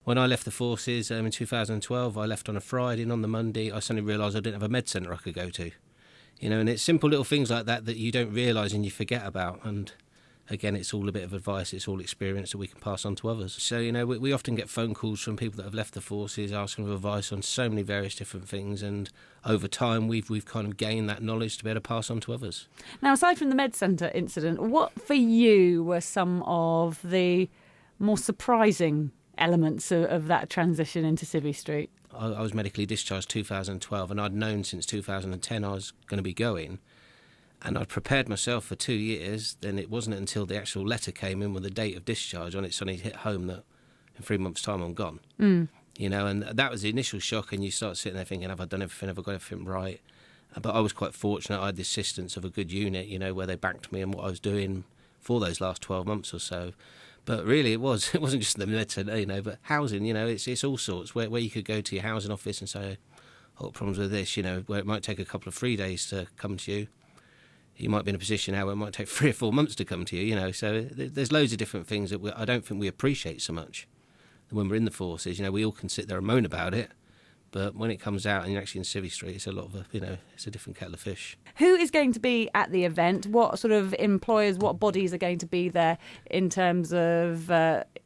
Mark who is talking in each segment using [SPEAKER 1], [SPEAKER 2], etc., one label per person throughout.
[SPEAKER 1] When I left the forces in 2012, I left on a Friday, and on the Monday I suddenly realised I didn't have a med centre I could go to. And it's simple little things like that that you don't realise and you forget about. And again, it's all a bit of advice, it's all experience that we can pass on to others. So, we often get phone calls from people that have left the forces asking for advice on so many various different things, and over time we've kind of gained that knowledge to be able to pass on to others.
[SPEAKER 2] Now, aside from the Med Centre incident, what for you were some of the more surprising elements of that transition into Civvy Street?
[SPEAKER 1] I was medically discharged 2012, and I'd known since 2010 I was going to be going. And I'd prepared myself for 2 years. Then it wasn't until the actual letter came in with the date of discharge when it suddenly hit home that in 3 months' time I'm gone. And that was the initial shock, and you start sitting there thinking, have I done everything? Have I got everything right? But I was quite fortunate. I had the assistance of a good unit, where they backed me and what I was doing for those last 12 months or so. But really it wasn't just the military, but housing, it's all sorts, where you could go to your housing office and say, I've got problems with this, where it might take a couple of 3 days to come to you. You might be in a position now where it might take 3 or 4 months to come to you, so there's loads of different things that I don't think we appreciate so much when we're in the forces. We all can sit there and moan about it, but when it comes out and you're actually in Civvy Street, it's a lot of it's a different kettle of fish.
[SPEAKER 2] Who is going to be at the event? What sort of employers, what bodies are going to be there in terms of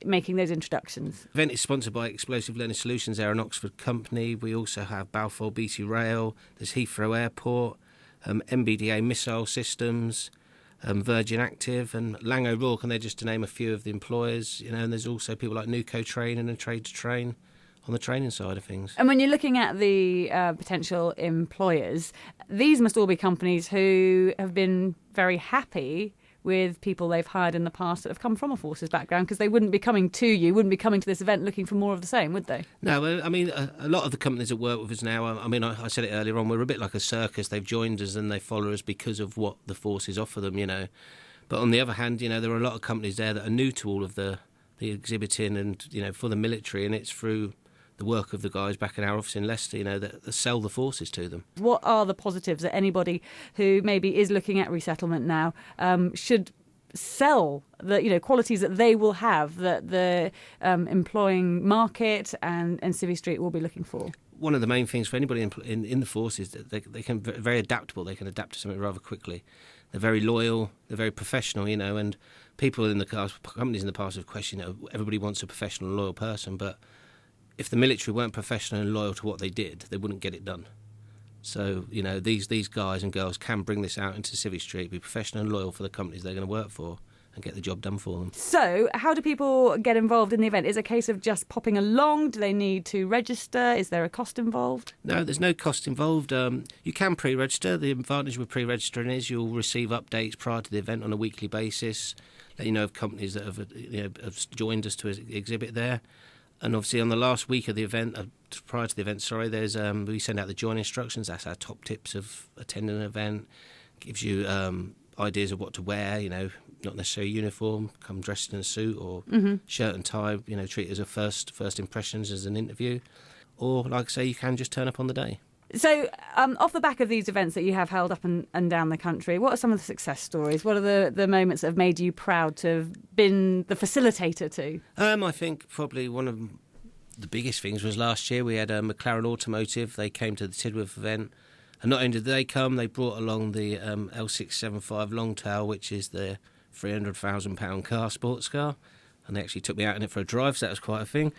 [SPEAKER 2] making those introductions?
[SPEAKER 1] The event is sponsored by Explosive Learning Solutions. They're an Oxford company. We also have Balfour BT Rail, there's Heathrow Airport, MBDA Missile Systems, Virgin Active and Lang O'Rourke, and they're just to name a few of the employers, and there's also people like Nuco Training and Trade to Train on the training side of things.
[SPEAKER 2] And when you're looking at the potential employers, these must all be companies who have been very happy with people they've hired in the past that have come from a forces background, because they wouldn't be coming to you, wouldn't be coming to this event looking for more of the same, would they?
[SPEAKER 1] No, I mean, a lot of the companies that work with us now, I said it earlier on, we're a bit like a circus. They've joined us and they follow us because of what the forces offer them, But on the other hand, there are a lot of companies there that are new to all of the exhibiting and, for the military, and it's through the work of the guys back in our office in Leicester, that sell the forces to them.
[SPEAKER 2] What are the positives that anybody who maybe is looking at resettlement now should sell, the qualities that they will have that the employing market and Civvy Street will be looking for?
[SPEAKER 1] One of the main things for anybody in the forces, that they can be very adaptable. They can adapt to something rather quickly. They're very loyal. They're very professional, and people in the companies in the past have questioned, everybody wants a professional and loyal person, but if the military weren't professional and loyal to what they did, they wouldn't get it done. So, these guys and girls can bring this out into Civvy Street, be professional and loyal for the companies they're going to work for, and get the job done for them. So,
[SPEAKER 2] how do people get involved in the event? Is it a case of just popping along? Do they need to register? Is there a cost involved?
[SPEAKER 1] No, there's no cost involved. You can pre-register. The advantage with pre-registering is you'll receive updates prior to the event on a weekly basis, let you know of companies that have joined us to exhibit there. And obviously on the last week of the event, prior to the event, there's we send out the join instructions. That's our top tips of attending an event. Gives you ideas of what to wear, not necessarily uniform, come dressed in a suit or shirt and tie, treat it as a first impressions as an interview. Or, like I say, you can just turn up on the day.
[SPEAKER 2] So, off the back of these events that you have held up and down the country, what are some of the success stories? What are the moments that have made you proud to have been the facilitator to?
[SPEAKER 1] I think probably one of the biggest things was last year. We had McLaren Automotive. They came to the Tidworth event. And not only did they come, they brought along the L675 Longtail, which is the £300,000 car, sports car. And they actually took me out in it for a drive, so that was quite a thing.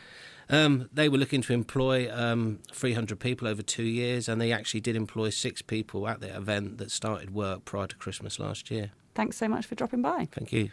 [SPEAKER 1] They were looking to employ 300 people over 2 years, and they actually did employ 6 people at the event that started work prior to Christmas last year.
[SPEAKER 2] Thanks so much for dropping by.
[SPEAKER 1] Thank you.